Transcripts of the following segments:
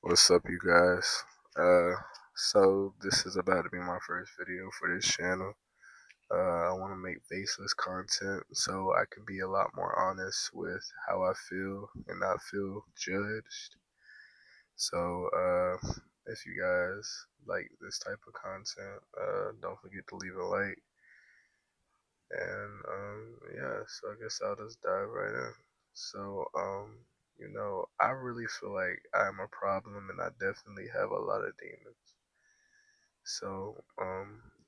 What's up, you guys? Uh, so this is about to be my first video for this channel. I want to make faceless content so I can be a lot more honest with how I feel and not feel judged. So, if you guys like this type of content, don't forget to leave a like. And yeah, so I guess I'll just dive right in. So, I really feel like I'm a problem and I definitely have a lot of demons. So,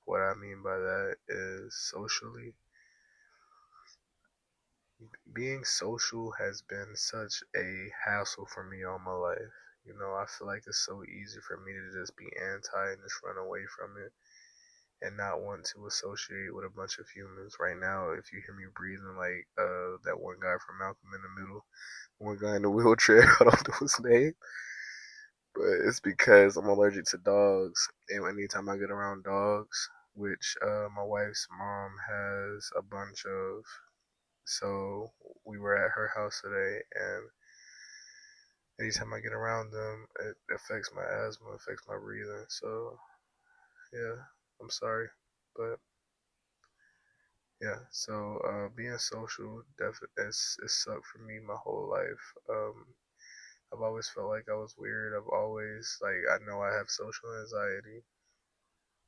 what I mean by that is socially, being social has been such a hassle for me all my life. I feel like it's so easy for me to just be anti and just run away from it and not want to associate with a bunch of humans. Right now, if you hear me breathing like that one guy from Malcolm in the Middle, one guy in the wheelchair, I don't know his name, but it's because I'm allergic to dogs, and anytime I get around dogs, which my wife's mom has a bunch of, so we were at her house today, and anytime I get around them, it affects my asthma, affects my breathing. So yeah, I'm sorry, but yeah. So being social, definitely, it's sucked for me my whole life. I've always felt like I was weird. I've always I know I have social anxiety.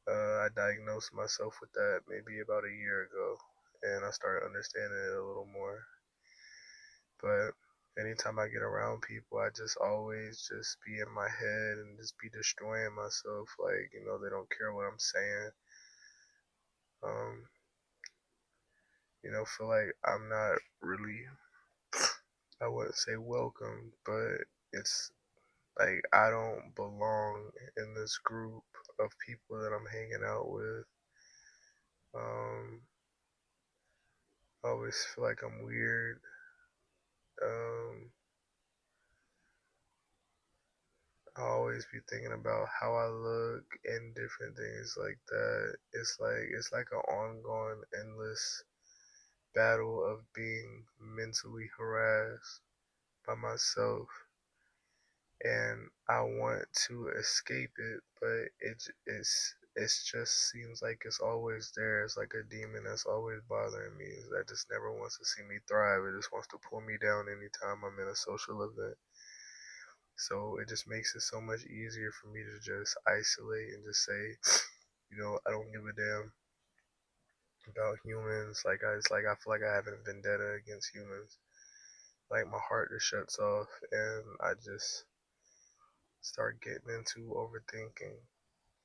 I diagnosed myself with that maybe about a year ago, and I started understanding it a little more. But anytime I get around people, I just always just be in my head and just be destroying myself. They don't care what I'm saying. Um, feel like I'm not really, I wouldn't say welcome, but it's like I don't belong in this group of people that I'm hanging out with. Um, I always feel like I'm weird. Um, I always be thinking about how I look and different things like that. It's like an ongoing, endless battle of being mentally harassed by myself, and I want to escape it, but it just seems like it's always there. It's like a demon that's always bothering me. That just never wants to see me thrive. It just wants to pull me down anytime I'm in a social event. So it just makes it so much easier for me to just isolate and just say, I don't give a damn about humans. I feel like I have a vendetta against humans. Like my heart just shuts off and I just start getting into overthinking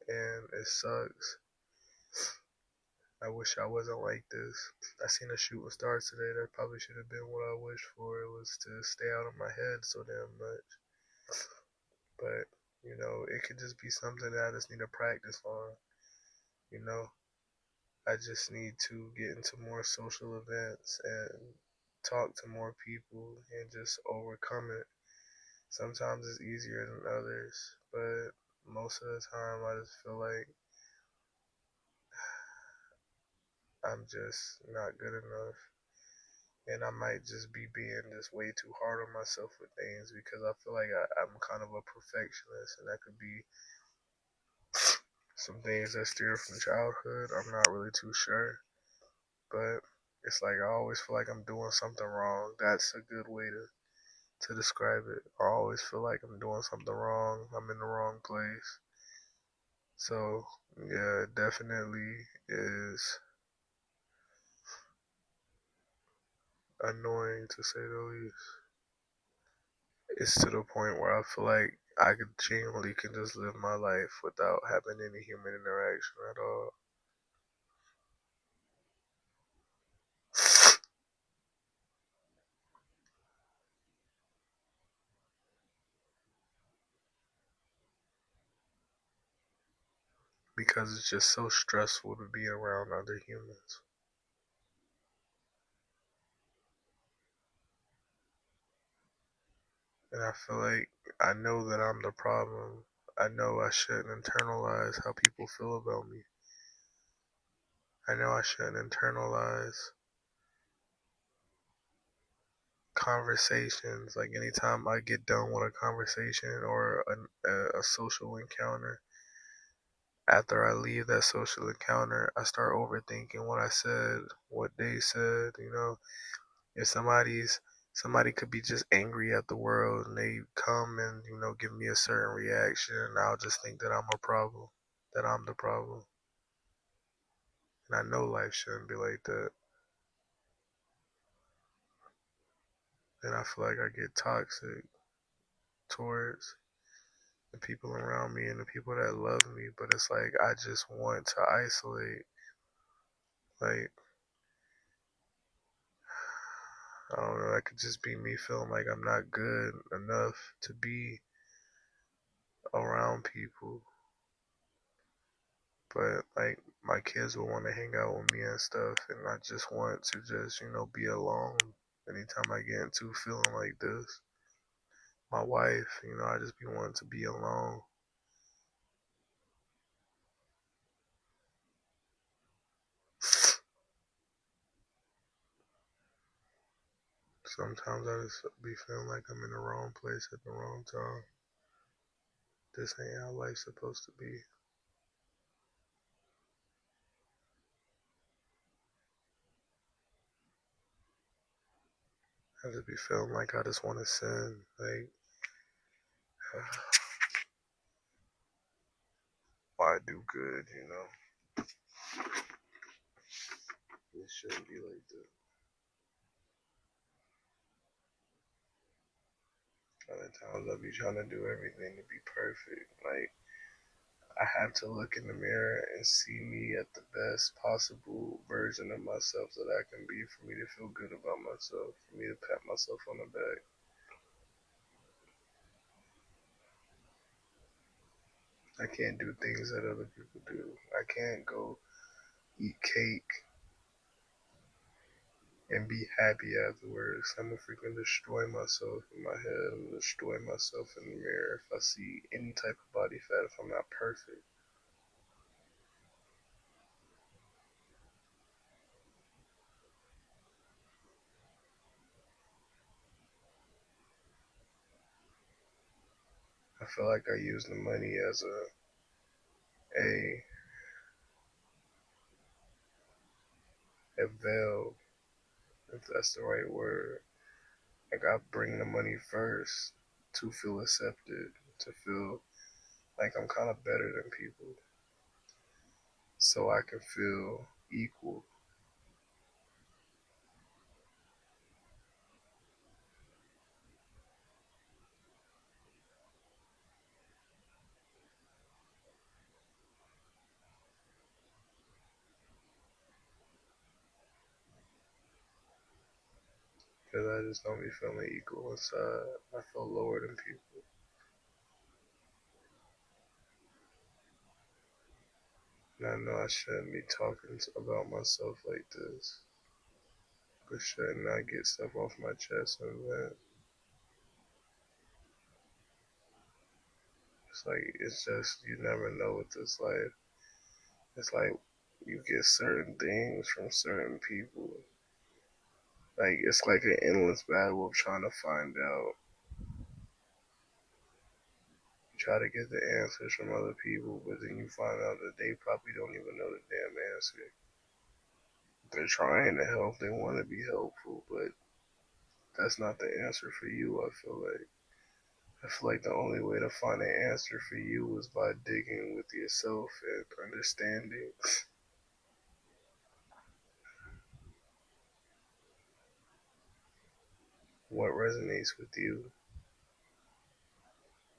and it sucks. I wish I wasn't like this. I seen a shooting star today. That probably should have been what I wished for. It was to stay out of my head so damn much. But, it could just be something that I just need to practice on. You know, I just need to get into more social events and talk to more people and just overcome it. Sometimes it's easier than others, but most of the time I just feel like I'm just not good enough. And I might just be being just way too hard on myself with things because I feel like I'm kind of a perfectionist, and that could be some things that steer from childhood. I'm not really too sure, but it's like I always feel like I'm doing something wrong. That's a good way to describe it. I always feel like I'm doing something wrong. I'm in the wrong place. So yeah, it definitely is annoying to say the least. It's to the point where I feel like I could genuinely can just live my life without having any human interaction at all. Because it's just so stressful to be around other humans. And I feel like I know that I'm the problem. I know I shouldn't internalize how people feel about me. I know I shouldn't internalize conversations. Like anytime I get done with a conversation or a social encounter, after I leave that social encounter, I start overthinking what I said, what they said. If somebody could be just angry at the world and they come and give me a certain reaction, I'll just think that I'm a problem, that I'm the problem, and I know life shouldn't be like that. Then I feel like I get toxic towards the people around me and the people that love me, but it's like I just want to isolate. Like, I don't know, that could just be me feeling like I'm not good enough to be around people. But like my kids will want to hang out with me and stuff, and I just want to just be alone anytime I get into feeling like this. My wife, I just be wanting to be alone. Sometimes I just be feeling like I'm in the wrong place at the wrong time. This ain't how life's supposed to be. I just be feeling like I just want to sin. Like, why do good? It shouldn't be like that. Other times I be trying to do everything to be perfect. Like, I have to look in the mirror and see me at the best possible version of myself that I can be for me to feel good about myself, for me to pat myself on the back. I can't do things that other people do. I can't go eat cake and be happy afterwards. I'm gonna freaking destroy myself in my head. I'm gonna destroy myself in the mirror if I see any type of body fat if I'm not perfect. I feel like I use the money as a a veil, if that's the right word. Like I bring the money first to feel accepted, to feel like I'm kind of better than people, so I can feel equal. Because I just don't be feeling equal inside. I feel lower than people. And I know I shouldn't be talking about myself like this. But shouldn't I get stuff off my chest and vent? It's like, it's just, you never know with this life. It's like, you get certain things from certain people. Like, it's like an endless battle of trying to find out. You try to get the answers from other people, but then you find out that they probably don't even know the damn answer. They're trying to help, they want to be helpful, but that's not the answer for you, I feel like. I feel like the only way to find an answer for you is by digging with yourself and understanding what resonates with you.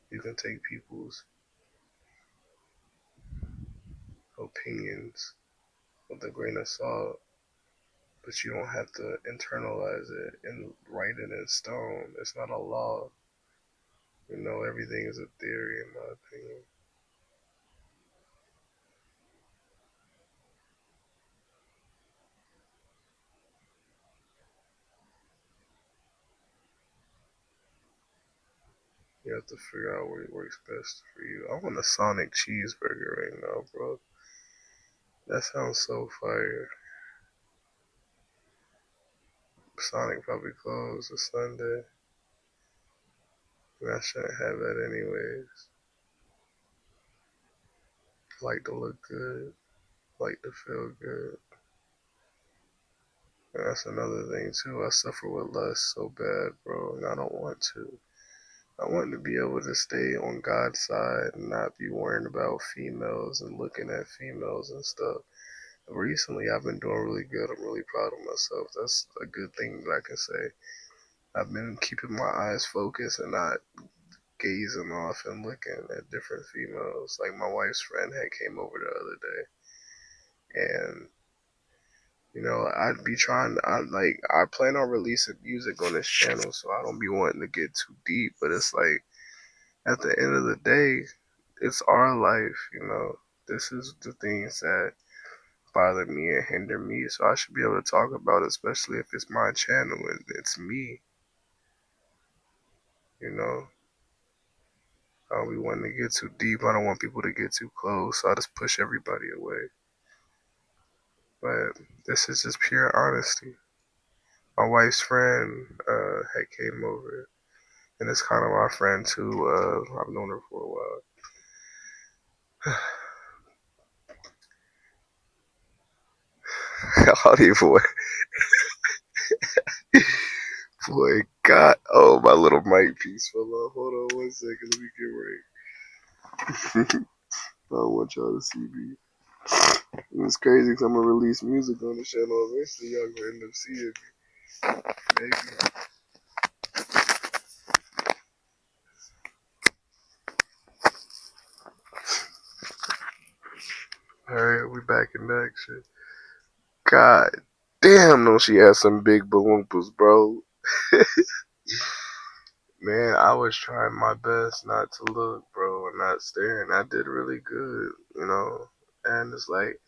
You can take people's opinions with a grain of salt, but you don't have to internalize it and write it in stone. It's not a law. Everything is a theory, in my opinion. You have to figure out what works best for you. I want a Sonic cheeseburger right now, bro. That sounds so fire. Sonic probably closed this Sunday. And I shouldn't have that anyways. I like to look good. I like to feel good. And that's another thing too. I suffer with lust so bad, bro, and I don't want to. I want to be able to stay on God's side and not be worrying about females and looking at females and stuff. Recently, I've been doing really good. I'm really proud of myself. That's a good thing that I can say. I've been keeping my eyes focused and not gazing off and looking at different females. Like my wife's friend had came over the other day, and I'd be trying. I plan on releasing music on this channel, so I don't be wanting to get too deep. But it's like at the end of the day, it's our life. This is the things that bother me and hinder me, so I should be able to talk about it, especially if it's my channel and it's me. You know, I don't be wanting to get too deep. I don't want people to get too close, so I just push everybody away. But this is just pure honesty. My wife's friend had came over, and it's kind of my friend too. I've known her for a while. Howdy, boy. Boy, God. Oh, my little mic piece fell off. Hold on one second. Let me get right. I don't want y'all to see me. It's crazy because I'm going to release music on the channel. Eventually, y'all going to end up seeing me. Maybe. Alright, we back in action. God damn, no, she has some big balloons, bro. Man, I was trying my best not to look, bro, and not staring. I did really good. And it's like,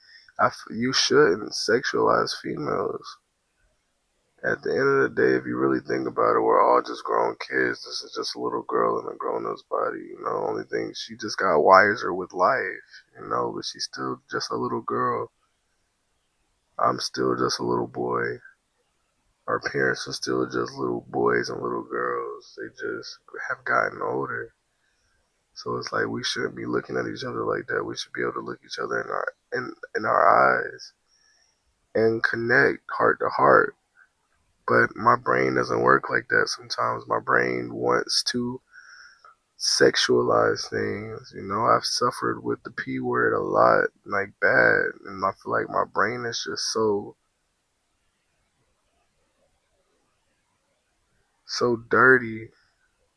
you shouldn't sexualize females. At the end of the day, if you really think about it, we're all just grown kids. This is just a little girl in a grown-up's body. Only thing, she just got wiser with life, but she's still just a little girl. I'm still just a little boy. Our parents are still just little boys and little girls. They just have gotten older. So it's like we shouldn't be looking at each other like that. We should be able to look each other in our eyes and connect heart to heart. But my brain doesn't work like that sometimes. My brain wants to sexualize things. I've suffered with the P word a lot, like bad, and I feel like my brain is just so dirty.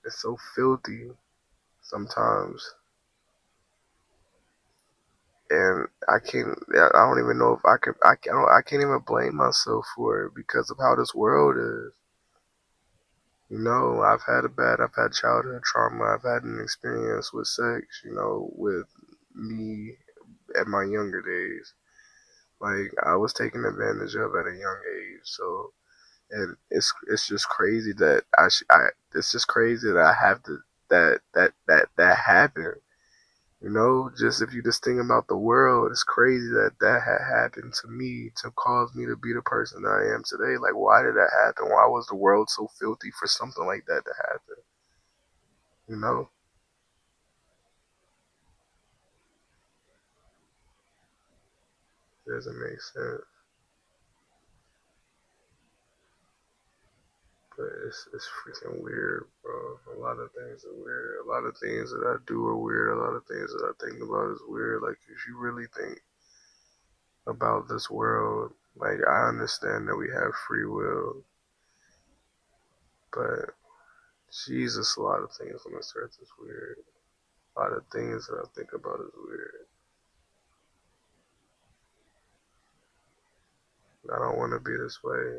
It's so filthy sometimes. And I don't even know if I can't even blame myself for it because of how this world is. I've had childhood trauma. I've had an experience with sex, with me at my younger days. Like, I was taken advantage of at a young age. So, and it's just crazy that it's just crazy that I have to, that happened. Just if you just think about the world, it's crazy that had happened to me to cause me to be the person that I am today. Like, why did that happen? Why was the world so filthy for something like that to happen? You know? It doesn't make sense. But it's freaking weird, bro. A lot of things are weird. A lot of things that I do are weird. A lot of things that I think about is weird. Like, if you really think about this world, like, I understand that we have free will, but Jesus, a lot of things on this earth is weird. A lot of things that I think about is weird. I don't want to be this way.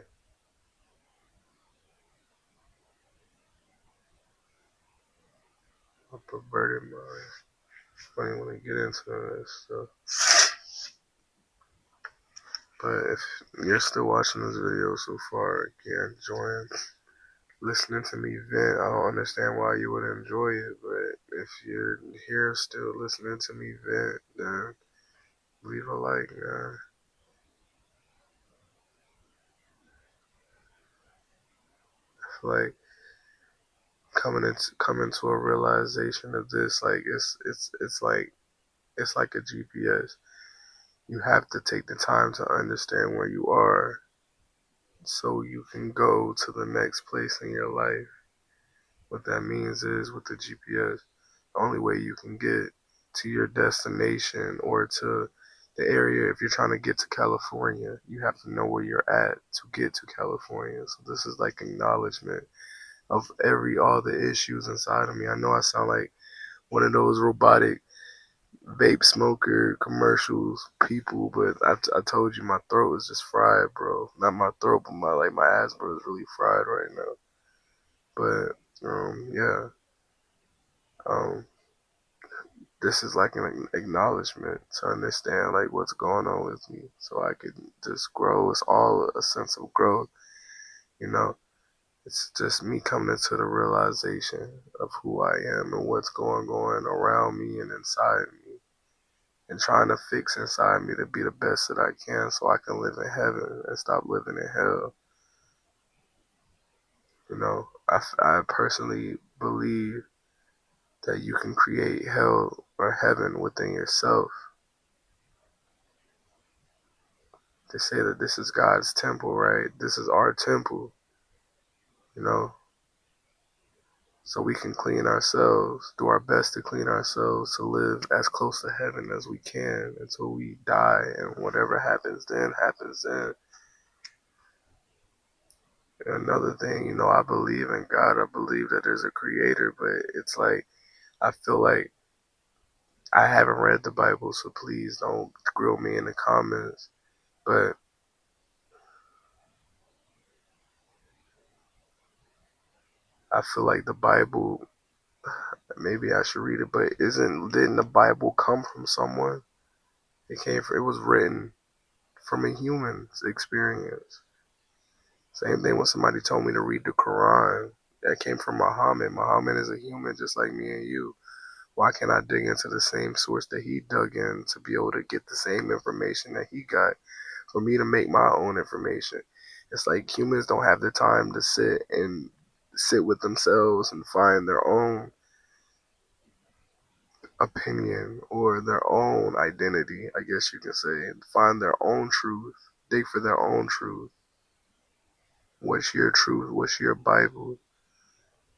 I perverted mind. I don't even want to get into this stuff. But if you're still watching this video so far, again, join. Listening to me vent, I don't understand why you would enjoy it, but if you're here still listening to me vent, then leave a like, man. feel like coming to a realization of this, like it's like a GPS. You have to take the time to understand where you are so you can go to the next place in your life. What that means is with the GPS, the only way you can get to your destination or to the area, if you're trying to get to California, you have to know where you're at to get to California. So this is like acknowledgement of all the issues inside of me. I know I sound like one of those robotic vape smoker commercials people, but I told you my throat is just fried, bro. Not my throat, but my ass, bro, is really fried right now. But yeah, um, this is like an acknowledgement to understand like what's going on with me, so I can just grow. It's all a sense of growth, you know. It's just me coming into the realization of who I am and what's going on around me and inside me, and trying to fix inside me to be the best that I can so I can live in heaven and stop living in hell. You know, I personally believe that you can create hell or heaven within yourself. They say that this is God's temple, right? This is our temple, you know? So we can clean ourselves, do our best to clean ourselves, to live as close to heaven as we can until we die, and whatever happens then happens then. Another thing, you know, I believe in God. I believe that there's a creator, but it's like, I feel like I haven't read the Bible, so please don't grill me in the comments. But I feel like the Bible, maybe I should read it, but didn't the Bible come from someone? It was written from a human's experience. Same thing when somebody told me to read the Quran. That came from Muhammad. Muhammad is a human just like me and you. Why can't I dig into the same source that he dug in to be able to get the same information that he got for me to make my own information? It's like humans don't have the time to sit with themselves and find their own opinion or their own identity, I guess you can say, and find their own truth, dig for their own truth. What's your truth? What's your Bible?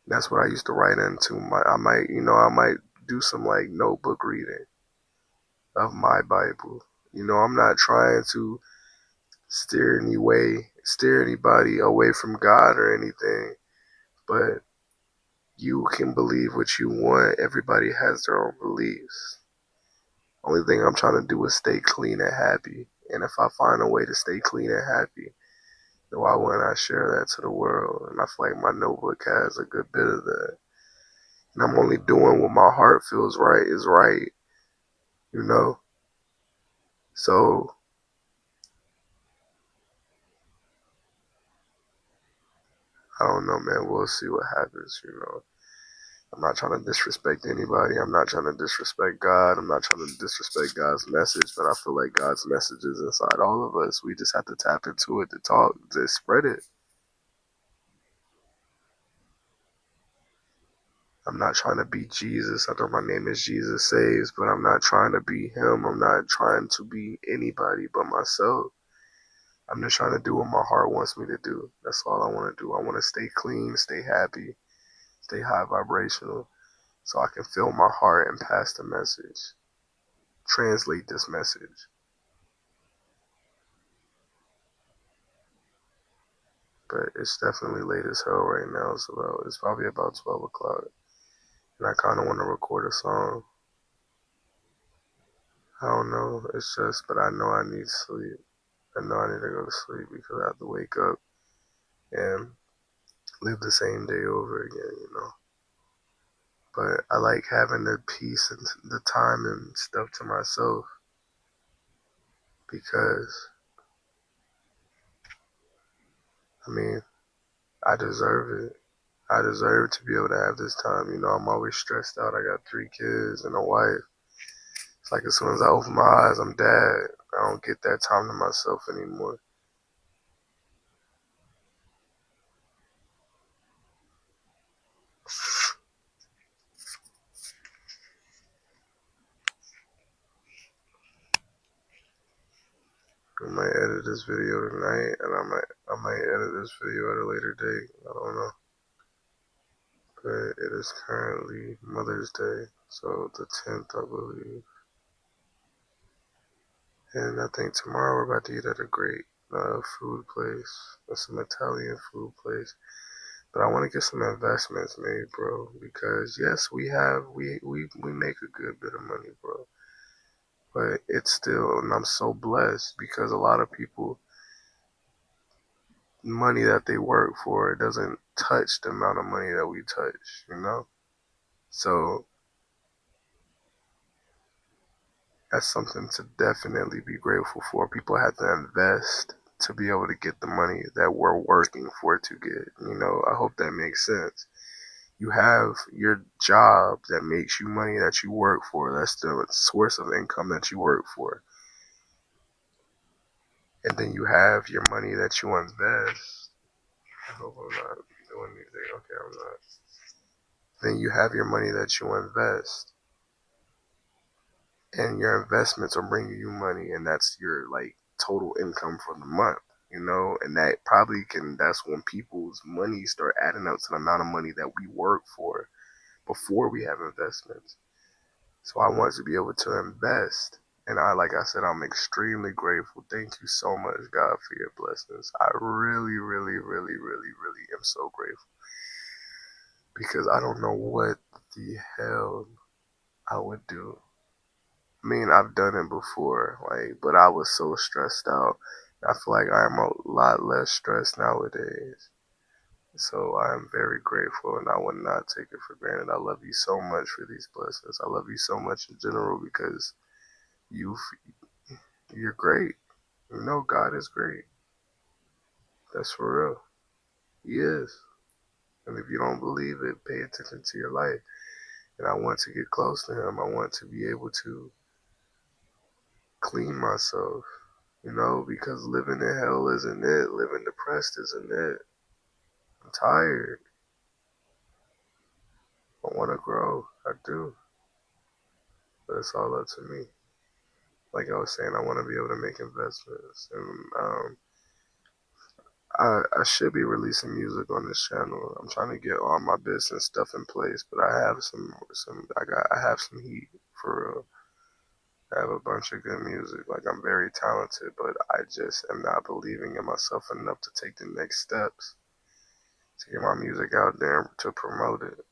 That's what I used to write into. I might do some like notebook reading of my Bible. You know, I'm not trying to steer anybody away from God or anything, but you can believe what you want. Everybody has their own beliefs. Only thing I'm trying to do is stay clean and happy. And if I find a way to stay clean and happy, then why wouldn't I share that to the world? And I feel like my notebook has a good bit of that. And I'm only doing what my heart feels right is right, you know? So, I don't know, man. We'll see what happens, you know? I'm not trying to disrespect anybody. I'm not trying to disrespect God. I'm not trying to disrespect God's message, but I feel like God's message is inside all of us. We just have to tap into it to talk, to spread it. I'm not trying to be Jesus. I know my name is Jesus Saves, but I'm not trying to be him. I'm not trying to be anybody but myself. I'm just trying to do what my heart wants me to do. That's all I want to do. I want to stay clean, stay happy, stay high vibrational, so I can feel my heart and pass the message. Translate this message. But it's definitely late as hell right now. It's probably about 12 o'clock. And I kind of want to record a song. I don't know. It's just, but I know I need sleep. I know I need to go to sleep because I have to wake up and live the same day over again, you know. But I like having the peace and the time and stuff to myself because, I mean, I deserve it. I deserve to be able to have this time. You know, I'm always stressed out. I got 3 kids and a wife. It's like as soon as I open my eyes, I'm dead. I don't get that time to myself anymore. I might edit this video tonight, and I might edit this video at a later date. I don't know. But it is currently Mother's Day, so the 10th, I believe. And I think tomorrow we're about to eat at a great food place, some Italian food place. But I want to get some investments made, bro, because yes, we make a good bit of money, bro. But it's still, and I'm so blessed because a lot of people, money that they work for doesn't touch the amount of money that we touch, you know? So that's something to definitely be grateful for. People have to invest to be able to get the money that we're working for to get. You know, I hope that makes sense. You have your job that makes you money that you work for. That's the source of income that you work for. And then you have your money that you invest. I hope I'm not doing anything. Okay, I'm not. Then you have your money that you invest. And your investments are bringing you money, and that's your like total income for the month, you know. And that probably that's when people's money start adding up to the amount of money that we work for before we have investments. So I want to be able to invest, and like I said, I'm extremely grateful. Thank you so much, God, for your blessings. I really, really, really, really, really am so grateful, because I don't know what the hell I would do. I mean, I've done it before, like, but I was so stressed out. I feel like I'm a lot less stressed nowadays. So I am very grateful, and I would not take it for granted. I love you so much for these blessings. I love you so much in general because you, you're great. You know, God is great. That's for real. He is. And if you don't believe it, pay attention to your life. And I want to get close to Him. I want to be able to clean myself. You know, because living in hell isn't it. Living depressed isn't it. I'm tired. I want to grow. I do. But it's all up to me. Like I was saying, I want to be able to make investments. And I should be releasing music on this channel. I'm trying to get all my business stuff in place, but I have I have some heat for real. I have a bunch of good music. Like, I'm very talented, but I just am not believing in myself enough to take the next steps to get my music out there to promote it.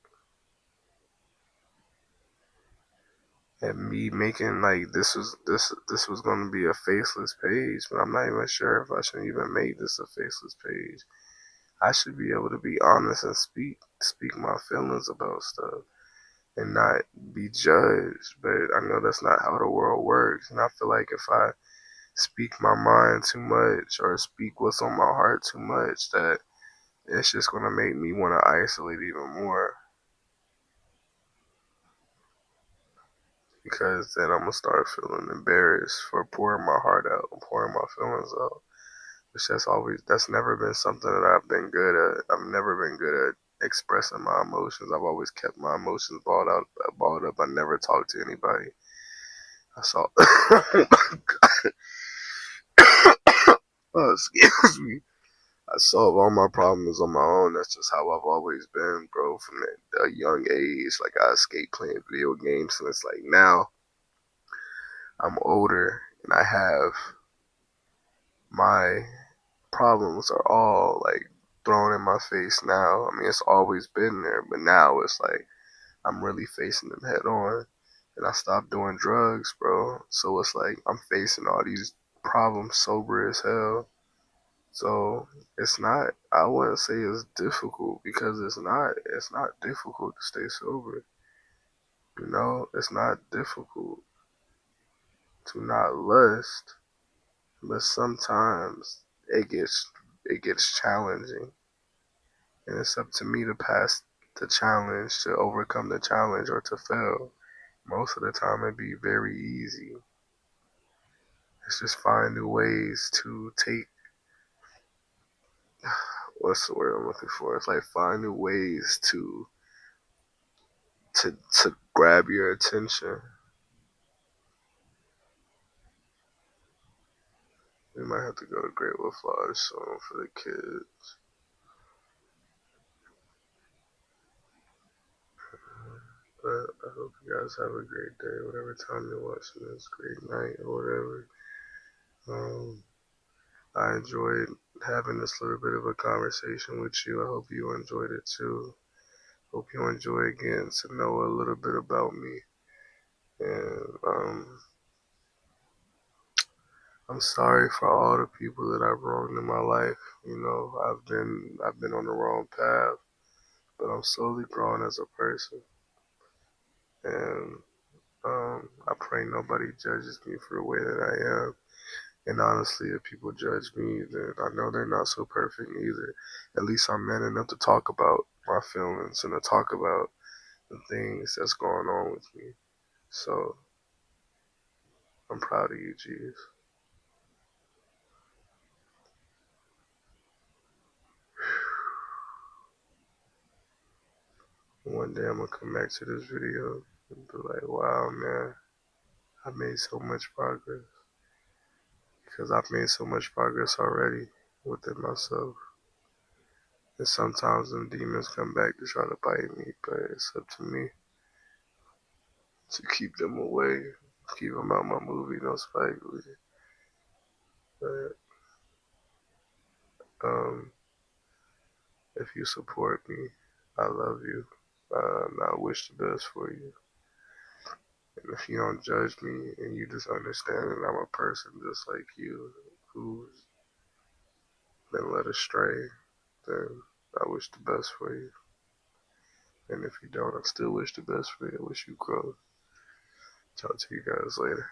And me making like this was gonna be a faceless page, but I'm not even sure if I should even make this a faceless page. I should be able to be honest and speak my feelings about stuff and not be judged. But I know that's not how the world works, and I feel like if I speak my mind too much or speak what's on my heart too much, that it's just gonna make me want to isolate even more. Because then I'm gonna start feeling embarrassed for pouring my heart out, pouring my feelings out. Which that's never been something that I've been good at. I've never been good at expressing my emotions. I've always kept my emotions balled up. I never talked to anybody. I saw, oh, excuse me. I solve all my problems on my own. That's just how I've always been, bro. From a young age, like I escaped playing video games, and it's like now I'm older and I have my problems are all like thrown in my face now. I mean, it's always been there, but now it's like I'm really facing them head on. And I stopped doing drugs, bro. So it's like I'm facing all these problems sober as hell. So it's not, I wouldn't say it's difficult, because it's not difficult to stay sober. You know, it's not difficult to not lust, but sometimes it gets challenging. And it's up to me to pass the challenge, to overcome the challenge, or to fail. Most of the time it'd be very easy. It's just find new ways to take, what's the word I'm looking for? It's like find new ways to grab your attention. You We might have to go to Great Wolf Lodge soon for the kids. But I hope you guys have a great day, whatever time you're watching this, great night or whatever. I enjoyed having this little bit of a conversation with you. I hope you enjoyed it too. Hope you enjoy getting to know a little bit about me. And I'm sorry for all the people that I've wronged in my life. You know, I've been on the wrong path, but I'm slowly growing as a person. And I pray nobody judges me for the way that I am. And honestly, if people judge me, then I know they're not so perfect either. At least I'm man enough to talk about my feelings and to talk about the things that's going on with me. So I'm proud of you, G's. One day I'm gonna come back to this video and be like, wow, man, I made so much progress. Because I've made so much progress already within myself. And sometimes them demons come back to try to bite me, but it's up to me to keep them away, keep them out my movie, no Spike Lee. But if you support me, I love you. And I wish the best for you. And if you don't judge me and you just understand that I'm a person just like you who's been led astray, then I wish the best for you. And if you don't, I still wish the best for you. I wish you grow. Talk to you guys later.